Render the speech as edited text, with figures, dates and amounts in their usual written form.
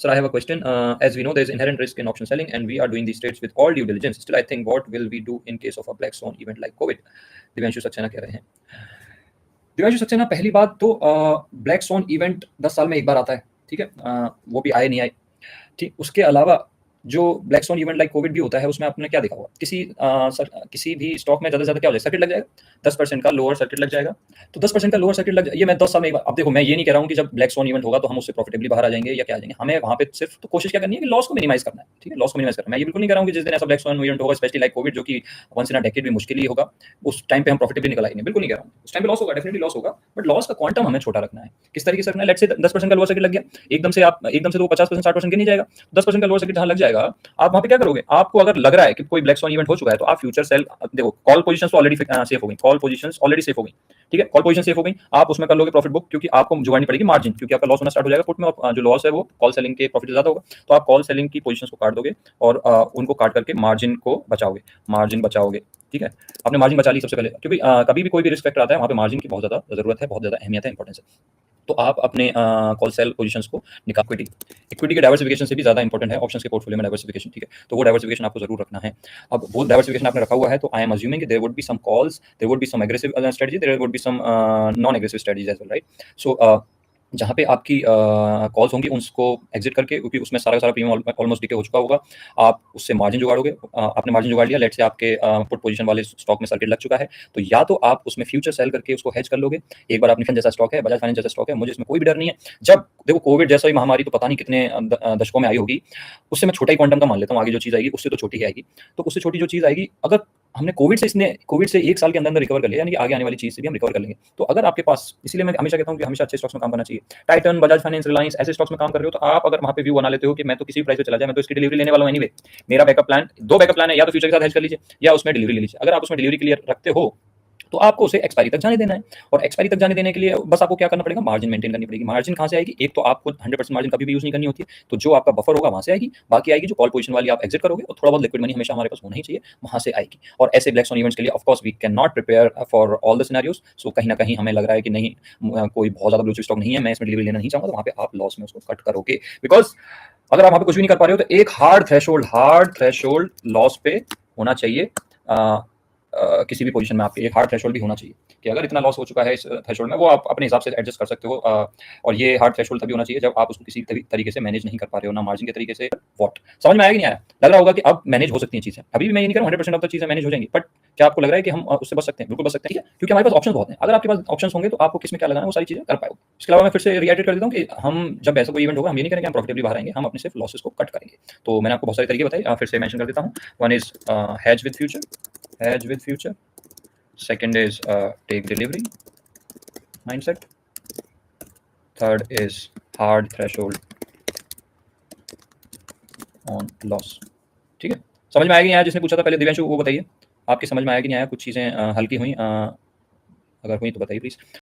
Sir, I have a question. As we know, there is inherent risk in option selling, and we are doing these trades with all due diligence. Still, I think, what will we do in case of a black swan event like COVID? Divyanshu Saxena कह रहे हैं। दिव्यांशु सक्सेना, पहली बात तो black swan event 10 साल में एक बार आता है, ठीक है, वो भी आए नहीं आए, ठीक। उसके अलावा जो black swan event like covid भी होता है, उसमें आपने क्या देखा होगा, किसी भी स्टॉक में ज़्यादा से ज़्यादा क्या हो जाएगा, सर्किट लग जाएगा, 10% का लोअर सर्किट लग जाएगा। तो 10% का लोअर सर्किट लग जाए, ये मैं 10 साल में एक बार। अब देखो, मैं ये नहीं कह रहा हूँ कि जब ब्लैक सॉन इवेंट होगा तो हम उससे प्रॉफिटेबली बाहर आ जाएंगे या क्या आ जाएंगे। हमें वहाँ पे सिर्फ तो कोशिश क्या करनी है कि लॉस को मिनिमाइज करना है, ठीक है, लॉस को मिनिमाइज करना है। मैं ये बिल्कुल नहीं कह रहा हूँ कि जिस दिन ऐसा ब्लैक सॉन इवेंट होगा, स्पेशली लाइक कोविड, जो कि वंस इन अ डेकेड भी मुश्किल ही होगा, उस टाइम पे हम प्रॉफिटेबली निकल आएंगे, बिल्कुल नहीं कह रहा हूँ। उस टाइम पे लॉस होगा, डेफिनेटली लॉस होगा, बट लॉस का क्वांटम हमें छोटा रखना है। किस तरीके से रखना है? लेट्स से 10% का लोअर सर्किट लग गया, एकदम से तो 50% 60% के नहीं जाएगा। 10% का लोअर सर्किट जहाँ लग जाएगा, आप वहाँ पे क्या करोगे? आपको अगर लग रहा है कि कोई ब्लैक सॉन इवेंट हो चुका है, तो आप फ्यूचर सेल, देखो कॉल पोजीशंस तो ऑलरेडी सेफ हो गई, कॉल पोजीशंस ऑलरेडी सेफ हो गई, ठीक है, कॉल पोजीशन सेफ हो गई, आप उसमें कर लोगे प्रॉफिट बुक, क्योंकि आपको जुगाड़नी पड़ेगी मार्जिन, क्योंकि आपका लॉस होना स्टार्ट हो जाएगा पुट में, और जो लॉस है वो कॉल सेलिंग के प्रॉफिट ज्यादा होगा, तो आप कॉल सेलिंग की पोजीशंस को काट दोगे और उनको काट करके मार्जिन को बचाओगे, ठीक है। आपने मार्जिन बचा ली सबसे पहले, क्योंकि कभी भी कोई भी रिस्क फैक्टर आता है, वहाँ पे मार्जिन की बहुत ज्यादा जरूरत है, बहुत ज्यादा अहमियत है, इंपॉर्टेंस है। तो आप अपने कॉल सेल पोजीशंस को निकाल, इक्विटी के डाइवर्सिफिकेशन से भी ज्यादा इंपॉर्टेंट है ऑप्शंस के पोर्टफोलियो में डाइवर्सिफिकेशन, ठीक है। तो वो डाइवर्सिफिकेशन आपको जरूर रखना है। अब वो डाइवर्सिफिकेशन आपने रखा हुआ है, तो I am assuming there would be some calls, there would be some aggressive strategy, there would be some non aggressive strategies as well, right. So जहाँ पे आपकी कॉल्स होंगी, उसको एग्जिट करके, क्योंकि उसमें सारा का सारा प्रीमियम ऑलमोस्ट डिके हो चुका होगा, आप उससे मार्जिन जुगाड़ोगे। आपने मार्जिन जुगाड़ लिया, लेट्स से आपके पुट पोजीशन वाले स्टॉक में सर्किट लग चुका है, तो या तो आप उसमें फ्यूचर सेल करके उसको हेज कर लोगे। एक बार आपने जैसा स्टॉक है, बजाज फाइनेंस जैसा स्टॉक है, मुझे इसमें कोई भी डर नहीं है। जब देखो कोविड जैसा ही महामारी तो पता नहीं कितने दशकों में आई होगी, उससे मैं छोटा ही क्वांटम का मान लेता हूँ, आगे जो चीज़ आएगी उससे तो छोटी ही आएगी। तो उससे छोटी जो चीज़ आएगी, अगर हमने कोविड से 1 साल के अंदर रिकवर कर लिया, यानी कि आगे आने वाली चीज़ से भी हम रिकवर कर लेंगे। तो अगर आपके पास, इसीलिए मैं हमेशा कहता हूँ कि हमेशा अच्छे स्टॉक्स में काम करना चाहिए। टाइटन, बजाज फाइनेंस, रिलायंस, ऐसे स्टॉक्स में काम कर रहे हो, तो आप अगर वहाँ पे व्यू बना लेते हो कि मैं तो किसी भी प्राइस पे चला जाए, मैं तो इसकी डिलीवरी लेने वाला हूँ एनीवे, मेरा बैकअप प्लान, 2 बैकअप प्लान है, या तो फ्यूचर के साथ हेज कर लीजिए या उसमें डिलीवरी ले लीजिए। अगर आप उसमें डिलीवरी क्लियर रखते हो, तो आपको उसे एक्सपायरी तक जाने देना है, और एक्सपायरी तक जाने देने के लिए बस आपको क्या करना पड़ेगा? मार्जिन मेंटेन करनी पड़ेगी। मार्जिन कहाँ से आएगी? एक तो आपको 100% मार्जिन कभी भी यूज नहीं करनी होती है, तो जो आपका बफर होगा वहां से आएगी, बाकी आएगी जो कॉल पोजीशन वाली आप एग्जिट करोगे, और थोड़ा बहुत लिक्विड मनी हमेशा हमारे पास होना ही चाहिए, वहां से आएगी। और ऐसे ब्लैक सॉन इवेंट्स के लिए of course we can not prepare for all the scenarios, so कहीं ना कहीं हमें लग रहा है कि नहीं, कोई बहुत ज्यादा ब्लू चिप स्टॉक नहीं है, मैं इसमें डिलीवरी लेना नहीं चाहूंगा, तो वहाँ पे आप लॉस में उसको कट करोगे। बिकॉज अगर आप वहाँ पे कुछ भी नहीं कर पा रहे हो, तो एक हार्ड थ्रेशोल्ड लॉस पे होना चाहिए। किसी भी पोजीशन में आपके एक हार्ड थ्रेशोल्ड भी होना चाहिए कि अगर इतना लॉस हो चुका है इस थ्रेशोल्ड में, वो आप अपने हिसाब से एडजस्ट कर सकते हो। और ये हार्ड थ्रेशोल्ड तभी होना चाहिए जब आप उसको किसी तरीके से मैनेज नहीं कर पा रहे हो, ना मार्जिन के तरीके से। वॉट समझ में आया कि नहीं आया? लग रहा होगा कि अब मैनेज हो सकती हैं चीजें। अभी भी मैं ये नहीं कह रहा हूँ 100% ऑफ द चीजें मैनेज हो जाएंगी, बट क्या आपको लग रहा है कि हम उससे बच सकते हैं? बिल्कुल बच सकते हैं, क्योंकि हमारे पास ऑप्शन बहुत हैं। अगर आपके पास ऑप्शन होंगे, तो आपको किसमें क्या लगाना है वो सारी चीजें कर पाओगे। इसके अलावा मैं फिर से रिएक्ट कर देता हूँ कि हम जब ऐसा कोई इवेंट होगा, हम ये नहीं करेंगे हम प्रॉफिटेबली बाहर आएंगे, हम अपने सिर्फ लॉसेस को कट करेंगे। तो मैंने आपको बहुत सारे तरीके बताए, फिर से मेंशन कर देता हूँ। One is hedge with future, second is take delivery mindset, third is hard threshold on loss। ठीक है, समझ में आया कि नहीं आया? जिसने पूछा था पहले दिव्यांशु, वो बताइए आपकी समझ में आया कि नहीं आया? कुछ चीजें हल्की हुई, अगर हुई तो बताइए प्लीज।